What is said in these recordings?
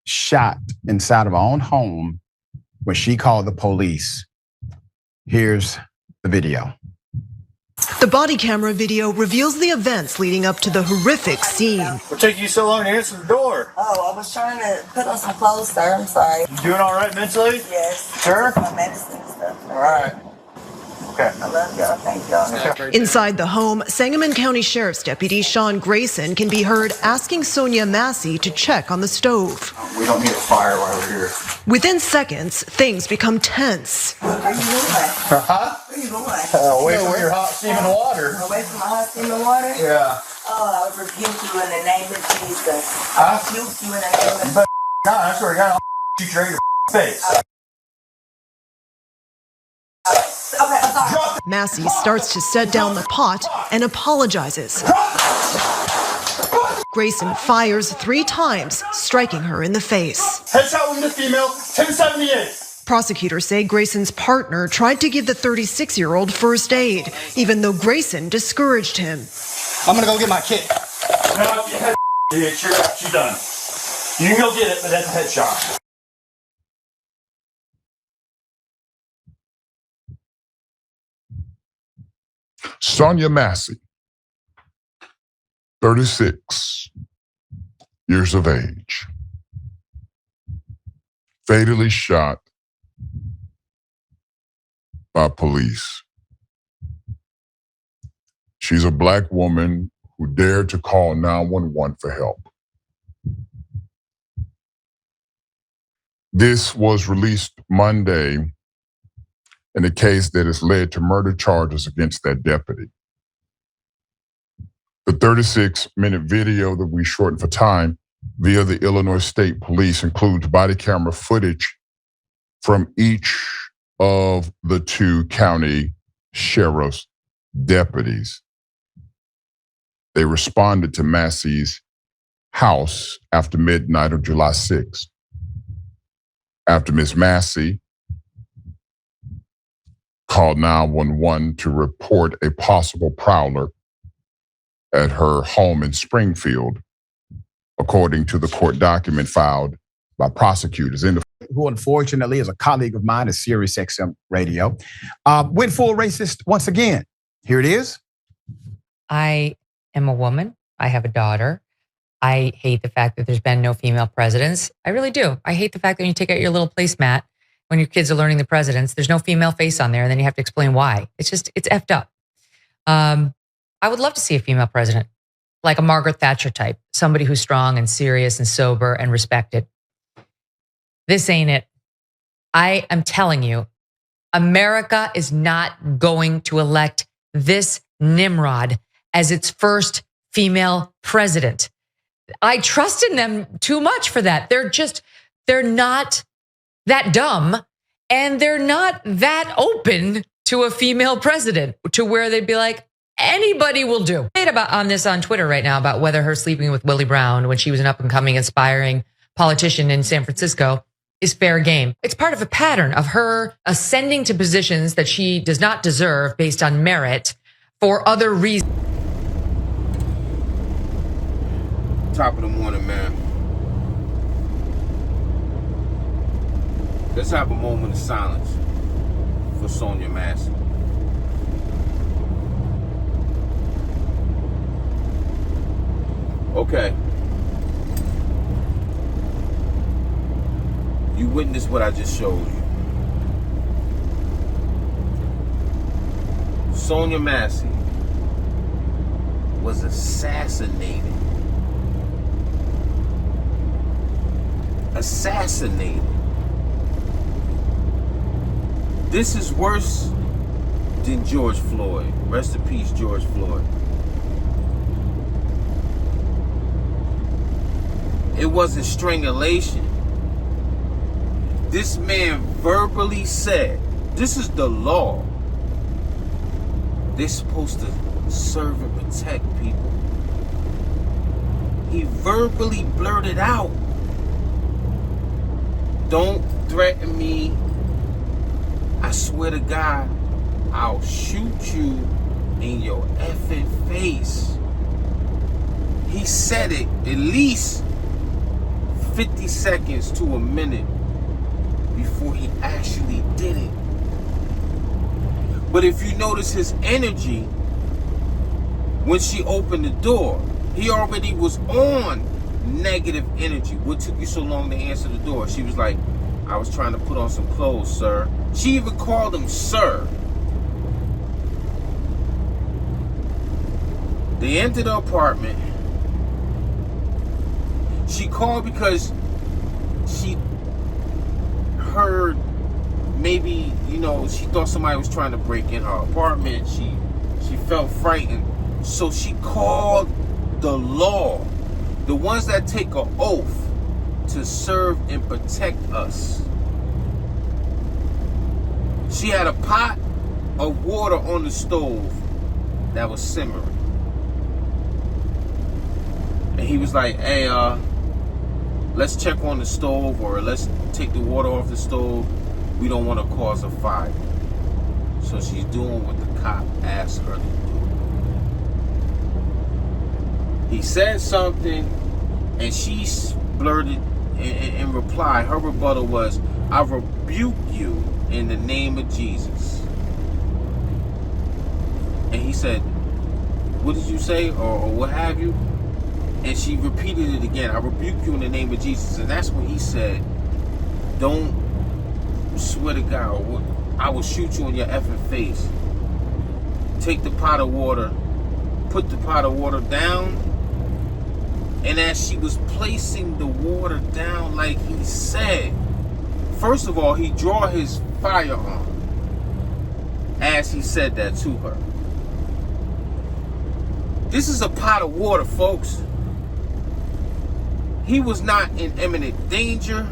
shot inside of her own home when she called the police. Here's the video. The body camera video reveals the events leading up to the horrific scene. What took you so long to answer the door? Oh, I was trying to put on some clothes, sir. I'm sorry. You doing all right mentally? Yes. Sure? My medicine and stuff. All right. Okay. I love y'all. Thank y'all. Inside the home, Sangamon County Sheriff's Deputy Sean Grayson can be heard asking Sonya Massey to check on the stove. We don't need a fire while we're here. Within seconds, things become tense. Where you going? Huh? Where you going? Away from your hot steaming water. Away from my hot steaming water? Yeah. Oh, I rebuke you in the name of Jesus. Huh? I rebuke you in the name of Jesus. God, I swear to God, I'll shoot you right in your face. Okay, I'm sorry. Massey starts to set down the pot and apologizes. Grayson fires 3 times, striking her in the face. Headshot woman to female, 1078. Prosecutors say Grayson's partner tried to give the 36-year-old first aid, even though Grayson discouraged him. I'm gonna go get my kit. No, if you head you're done. You can go get it, but that's a headshot. Sonya Massey, 36 years of age, fatally shot by police. She's a Black woman who dared to call 911 for help. This was released Monday in a case that has led to murder charges against that deputy. The 36-minute video that we shortened for time via the Illinois State Police includes body camera footage from each of the 2 county sheriff's deputies. They responded to Massey's house after midnight of July 6th. After Ms. Massey called 911 to report a possible prowler at her home in Springfield, according to the court document filed by prosecutors. Who unfortunately is a colleague of mine at Sirius XM Radio, went full racist once again. Here it is. I am a woman. I have a daughter. I hate the fact that there's been no female presidents. I really do. I hate the fact that when you take out your little placemat, when your kids are learning the presidents, there's no female face on there, and then you have to explain why. It's effed up. I would love to see a female president, like a Margaret Thatcher type, somebody who's strong and serious and sober and respected. This ain't it. I am telling you, America is not going to elect this Nimrod as its first female president. I trust in them too much for that. They're not that dumb, and they're not that open to a female president to where they'd be like, anybody will do. About on this on Twitter right now about whether her sleeping with Willie Brown when she was an up-and-coming inspiring politician in San Francisco is fair game. It's part of a pattern of her ascending to positions that she does not deserve based on merit for other reasons. Top of the morning, man. Let's have a moment of silence for Sonya Massey. Okay. You witnessed what I just showed you. Sonya Massey was assassinated. Assassinated. This is worse than George Floyd. Rest in peace, George Floyd. It wasn't strangulation. This man verbally said, this is the law. They're supposed to serve and protect people. He verbally blurted out, don't threaten me. I swear to God, I'll shoot you in your effing face. He said it at least 50 seconds to a minute before he actually did it. But if you notice his energy, when she opened the door, he already was on negative energy. What took you so long to answer the door? She was like, I was trying to put on some clothes, sir. She even called him sir. They entered the apartment. She called because she heard maybe, she thought somebody was trying to break in her apartment. She felt frightened. So she called the law, the ones that take an oath to serve and protect us. She had a pot of water on the stove that was simmering. And he was like, hey, let's check on the stove, or let's take the water off the stove. We don't want to cause a fire. So she's doing what the cop asked her to do. He said something, and she blurted in reply. Her rebuttal was, I rebuke you in the name of Jesus. And he said, what did you say, or what have you? And she repeated it again. I rebuke you in the name of Jesus. And that's when he said, don't swear to God, or I will shoot you in your effing face. Take the pot of water, put the pot of water down. And as she was placing the water down like he said, first of all, he drew his firearm as he said that to her. This is a pot of water, folks. He was not in imminent danger.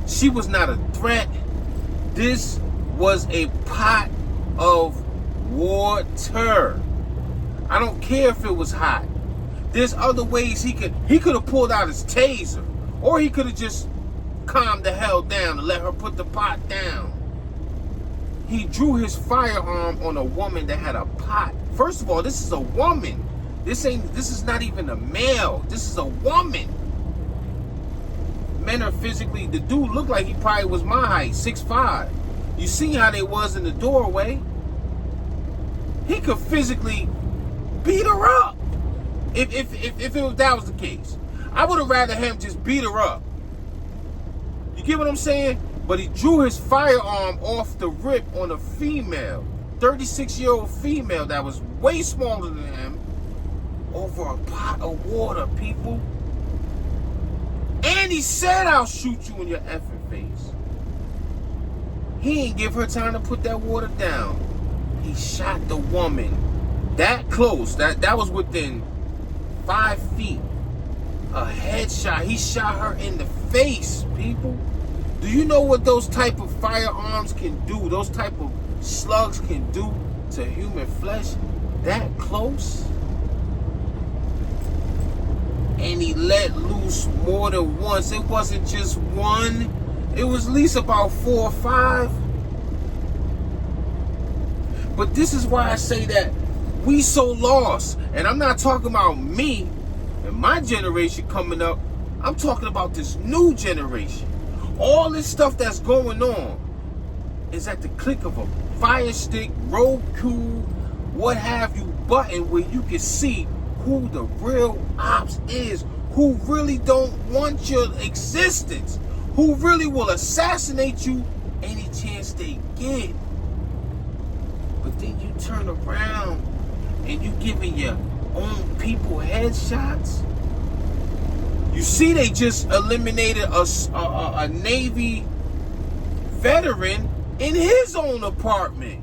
She was not a threat. This was a pot of water. I don't care if it was hot. There's other ways he could have pulled out his taser, or he could have just calmed the hell down and let her put the pot down. He drew his firearm on a woman that had a pot. First of all, this is a woman. This is not even a male. This is a woman. Men are physically, the dude looked like he probably was my height, 6'5". You see how they was in the doorway? He could physically beat her up. If that was the case. I would have rather him just beat her up. You get what I'm saying? But he drew his firearm off the rip on a female, 36-year-old female that was way smaller than him, over a pot of water, people. And he said, I'll shoot you in your effing face. He didn't give her time to put that water down. He shot the woman that close. That was within 5 feet. A headshot. He shot her in the face, people. Do you know what those type of firearms can do? Those type of slugs can do to human flesh that close? And he let loose more than once. It wasn't just one. It was at least about 4 or 5. But this is why I say that we so lost. And I'm not talking about me and my generation coming up. I'm talking about this new generation. All this stuff that's going on is at the click of a Fire Stick, Roku, what have you button, where you can see who the real ops is, who really don't want your existence, who really will assassinate you any chance they get. But then you turn around and you giving your own people headshots. You see, they just eliminated a Navy veteran in his own apartment.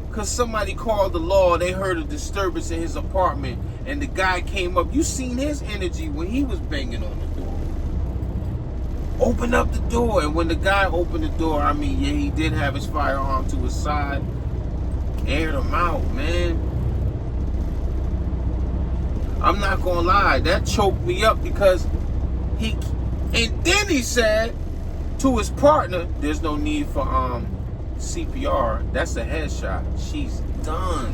Because somebody called the law, they heard a disturbance in his apartment, and the guy came up. You seen his energy when he was banging on the door. Open up the door, and when the guy opened the door, I mean, yeah, he did have his firearm to his side. Aired him out, man. I'm not gonna lie, that choked me up because and then he said to his partner, there's no need for CPR. That's a headshot. She's done.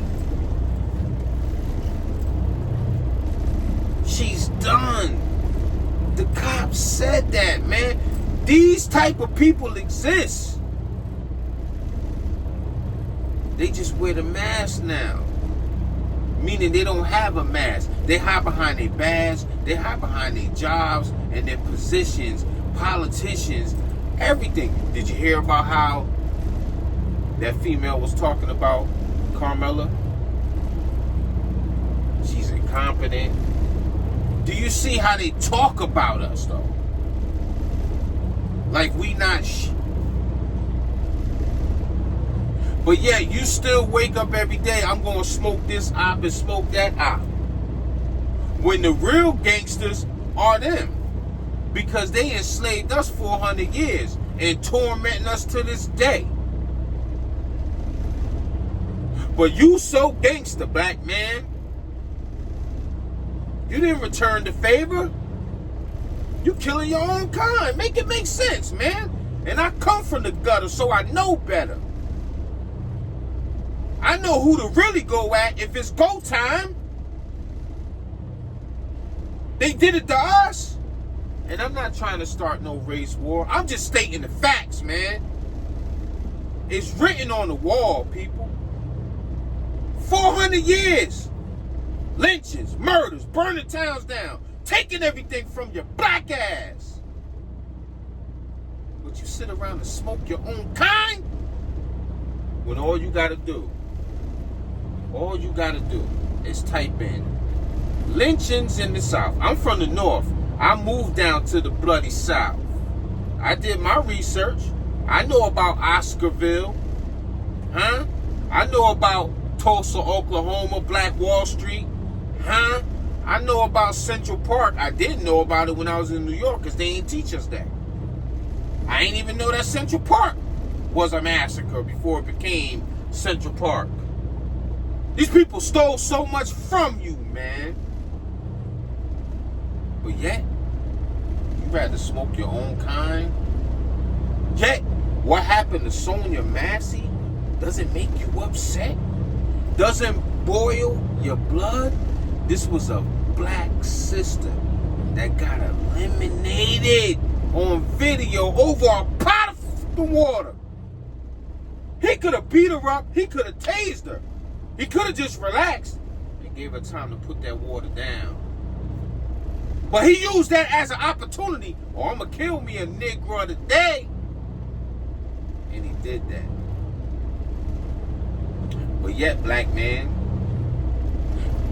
She's done. The cops said that, man. These type of people exist. They just wear the mask now. Meaning they don't have a mask. They hide behind their badge. They hide behind their jobs and their positions. Politicians. Everything. Did you hear about how that female was talking about Carmela? She's incompetent. Do you see how they talk about us, though? Like we not But yeah, you still wake up every day, I'm going to smoke this op and smoke that op. When the real gangsters are them. Because they enslaved us 400 years and tormenting us to this day. But you so gangster, black man. You didn't return the favor. You killing your own kind. Make it make sense, man. And I come from the gutter, so I know better. I know who to really go at if it's go time. They did it to us. And I'm not trying to start no race war. I'm just stating the facts, man. It's written on the wall, people. 400 years. Lynchings, murders, burning towns down, taking everything from your black ass. But you sit around and smoke your own kind? When all you gotta do is type in lynchings in the South. I'm from the North. I moved down to the bloody South. I did my research. I know about Oscarville. I know about Tulsa, Oklahoma, Black Wall Street. I know about Central Park. I didn't know about it when I was in New York because they ain't teach us that. I ain't even know that Central Park was a massacre before it became Central Park. These people stole so much from you, man. But yet, you rather smoke your own kind? Yet, what happened to Sonya Massey doesn't make you upset? Doesn't boil your blood? This was a black sister that got eliminated on video over a pot of water. He could have beat her up. He could have tased her. He could have just relaxed and gave her time to put that water down. But he used that as an opportunity. Oh, I'm going to kill me a Negro today. And he did that. But yet, black man,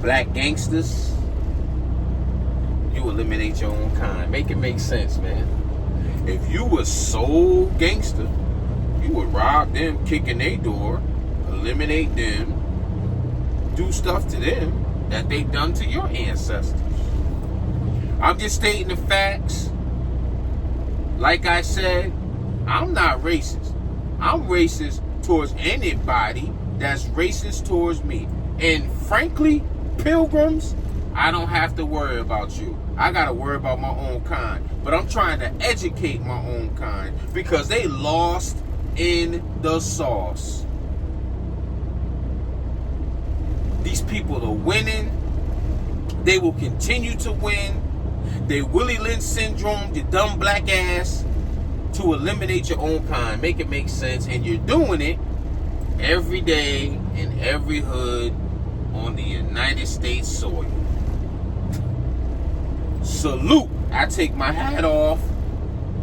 black gangsters, you eliminate your own kind. Make it make sense, man. If you were so gangster, you would rob them, kick in their door, eliminate them, do stuff to them that they done to your ancestors. I'm just stating the facts. Like I said, I'm not racist. I'm racist towards anybody that's racist towards me. And frankly, pilgrims, I don't have to worry about you. I got to worry about my own kind. But I'm trying to educate my own kind because they lost in the sauce. These people are winning. They will continue to win. They Willie Lynch syndrome, your dumb black ass, to eliminate your own kind. Make it make sense. And you're doing it every day in every hood on the United States soil. Salute. I take my hat off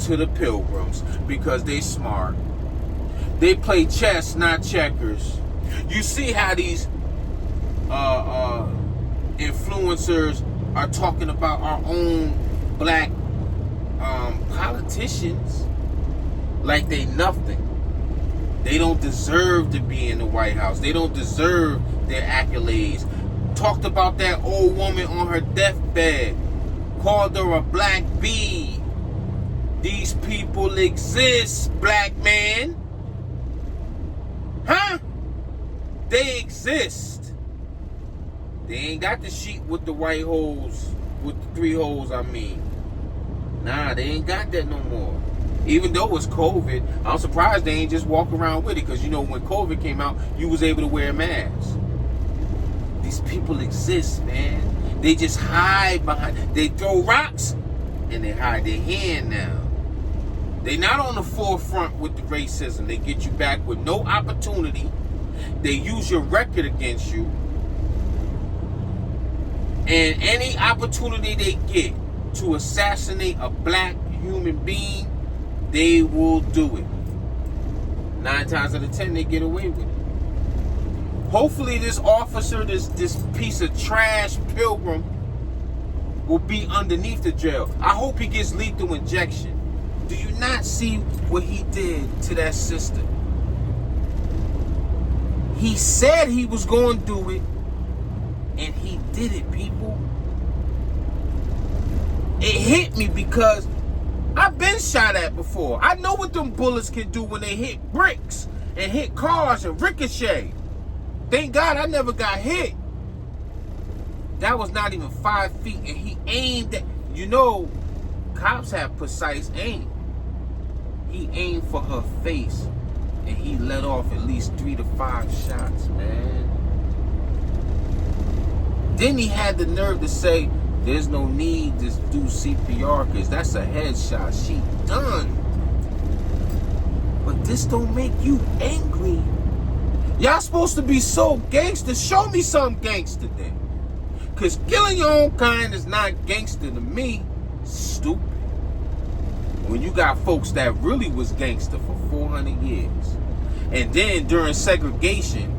to the pilgrims because they smart. They play chess, not checkers. You see how these influencers are talking about our own black politicians like they nothing. They don't deserve to be in the White House. They don't deserve their accolades. Talked about that old woman on her deathbed. Called her a black bee. These people exist, black man. Huh? They exist. They ain't got the sheet with the white holes, with the 3 holes, I mean. Nah, they ain't got that no more. Even though it's COVID, I'm surprised they ain't just walk around with it. Because, you know, when COVID came out, you was able to wear a mask. These people exist, man. They just hide behind. They throw rocks and they hide their hand now. They not on the forefront with the racism. They get you back with no opportunity. They use your record against you. And any opportunity they get to assassinate a black human being, they will do it. 9 times out of 10, they get away with it. Hopefully this officer, this piece of trash pilgrim, will be underneath the jail. I hope he gets lethal injection. Do you not see what he did to that sister? He said he was going to do it, and he did it, people. It hit me because I've been shot at before. I know what them bullets can do when they hit bricks and hit cars and ricochet. Thank God I never got hit. That was not even 5 feet, and he aimed at, you know, cops have precise aim. He aimed for her face, and he let off at least 3 to 5 shots, man. Then he had the nerve to say, there's no need to do CPR because that's a headshot. She done. But this don't make you angry. Y'all supposed to be so gangster. Show me some gangster then. Because killing your own kind is not gangster to me. Stupid. When you got folks that really was gangster for 400 years. And then during segregation,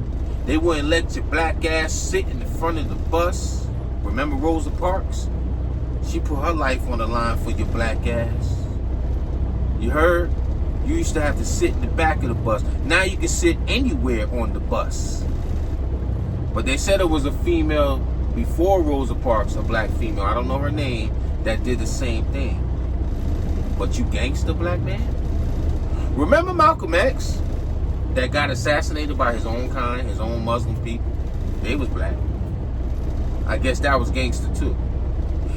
they wouldn't let your black ass sit in the front of the bus. Remember Rosa Parks? She put her life on the line for your black ass. You heard? You used to have to sit in the back of the bus. Now you can sit anywhere on the bus. But they said it was a female before Rosa Parks, a black female, I don't know her name, that did the same thing. But you gangster black man? Remember Malcolm X that got assassinated by his own kind, his own Muslim people? They was black. I guess that was gangster too.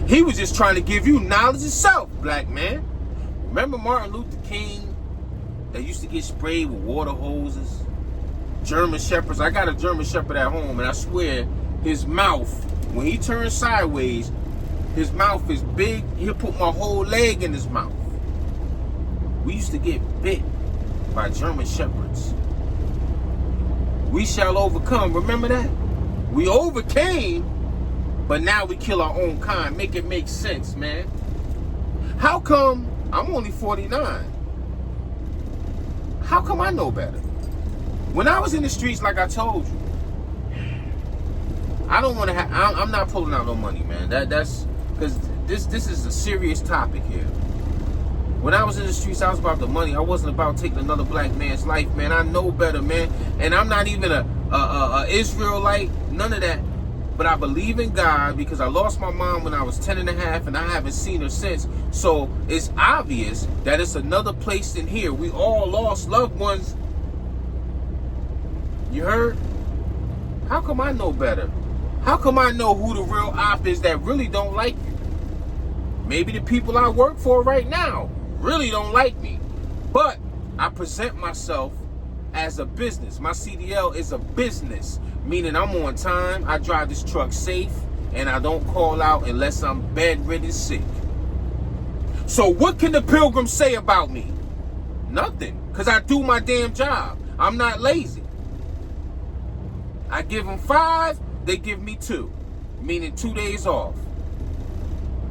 He was just trying to give you knowledge of self, black man. Remember Martin Luther King that used to get sprayed with water hoses? German Shepherds. I got a German Shepherd at home, and I swear his mouth, when he turns sideways, his mouth is big. He'll put my whole leg in his mouth. We used to get bit by German Shepherds. We shall overcome. Remember that? We overcame, but now we kill our own kind. Make it make sense, man. How come I'm only 49? How come I know better? When I was in the streets, like I told you, I don't want to have, I'm not pulling out no money, man. That's because this is a serious topic here. When I was in the streets, I was about the money. I wasn't about taking another black man's life, man. I know better, man. And I'm not even a Israelite, none of that. But I believe in God because I lost my mom when I was 10 and a half, and I haven't seen her since. So it's obvious that it's another place in here. We all lost loved ones. You heard? How come I know better? How come I know who the real op is that really don't like you? Maybe the people I work for right now really don't like me. But I present myself as a business. My CDL is a business, meaning I'm on time, I drive this truck safe, and I don't call out unless I'm bedridden sick. So what can the pilgrims say about me? Nothing, because I do my damn job. I'm not lazy. I give them 5, they give me 2, meaning 2 days off.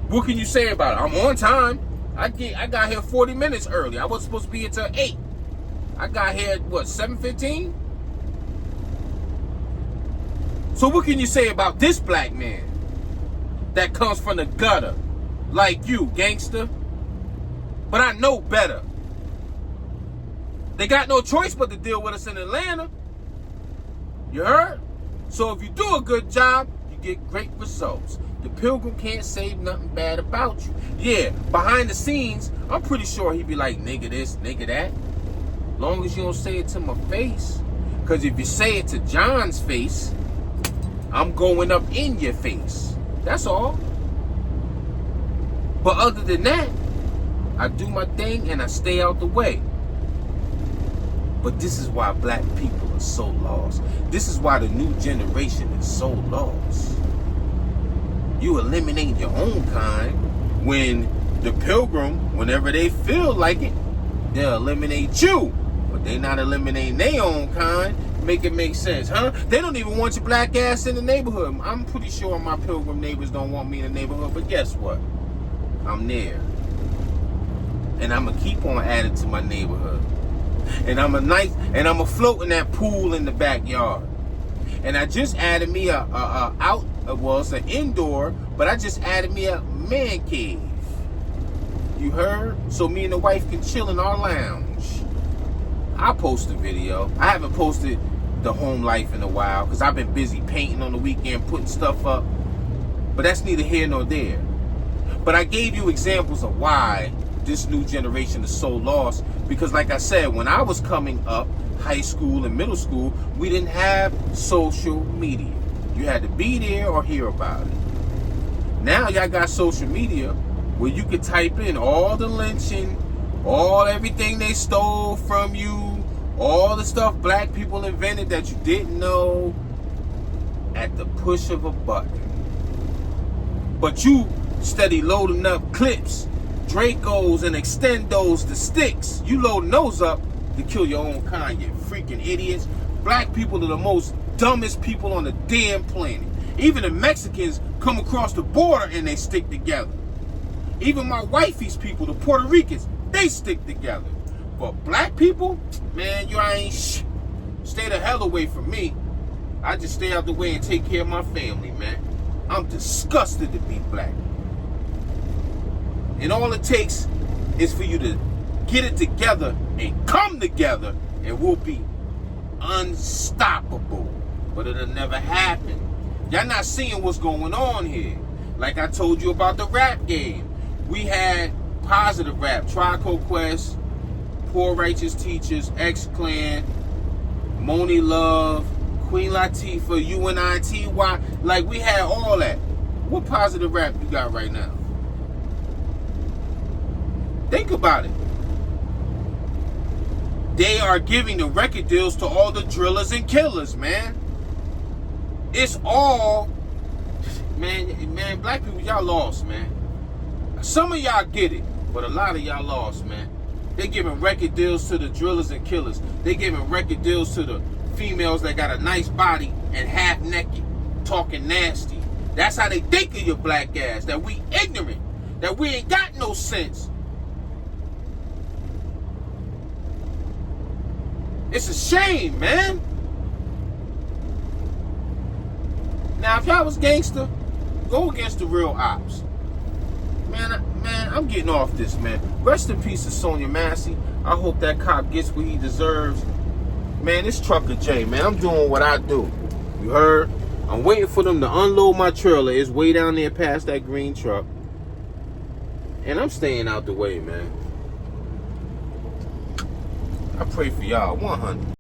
What can you say about it? I'm on time. I got here 40 minutes early. I was supposed to be here till 8. I got here at, what, 7:15? So what can you say about this black man that comes from the gutter, like you, gangster? But I know better. They got no choice but to deal with us in Atlanta. You heard? So if you do a good job, you get great results. The pilgrim can't say nothing bad about you. Yeah, behind the scenes, I'm pretty sure he'd be like, nigga this, nigga that. Long as you don't say it to my face. Because if you say it to John's face, I'm going up in your face. That's all. But other than that, I do my thing and I stay out the way. But this is why black people are so lost. This is why the new generation is so lost. You eliminate your own kind when the pilgrim, whenever they feel like it, they'll eliminate you. But they not eliminating their own kind. Make it make sense, huh? They don't even want your black ass in the neighborhood. I'm pretty sure my pilgrim neighbors don't want me in the neighborhood, but guess what? I'm there. And I'm gonna keep on adding to my neighborhood. And I'm a float in that pool in the backyard. And I just added me it's an indoor, but I just added me a man cave. You heard? So me and the wife can chill in our lounge. I'll post a video. I haven't posted the home life in a while because I've been busy painting on the weekend, putting stuff up. But that's neither here nor there. But I gave you examples of why this new generation is so lost, because like I said, when I was coming up, high school and middle school, we didn't have social media. You had to be there or hear about it. Now y'all got social media where you could type in all the lynching, everything they stole from you, all the stuff black people invented that you didn't know, at the push of a button. But you steady loading up clips, Dracos and Extendos, the sticks. You loading those up to kill your own kind, you freaking idiots. Black people are the most dumbest people on the damn planet. Even the Mexicans come across the border and they stick together. Even my wifey's people, the Puerto Ricans, they stick together. But black people, man, you ain't stay the hell away from me. I just stay out the way and take care of my family, man. I'm disgusted to be black. And all it takes is for you to get it together and come together, and we'll be unstoppable. But it'll never happen. Y'all not seeing what's going on here. Like I told you about the rap game. We had positive rap, Trico Quest, Poor Righteous Teachers, X-Clan, Moni Love, Queen Latifah, UNITY. Like, we had all that. What positive rap you got right now? Think about it. They are giving the record deals to all the drillers and killers, man. It's all, man, black people, y'all lost, man. Some of y'all get it, but a lot of y'all lost, man. They giving record deals to the drillers and killers. They giving record deals to the females that got a nice body and half naked, talking nasty. That's how they think of your black ass, that we ignorant, that we ain't got no sense. It's a shame, man. Now, if y'all was gangster, go against the real ops. Man, I'm getting off this, man. Rest in peace to Sonya Massey. I hope that cop gets what he deserves. Man, this Trucker J, man, I'm doing what I do. You heard? I'm waiting for them to unload my trailer. It's way down there past that green truck. And I'm staying out the way, man. I pray for y'all, 100.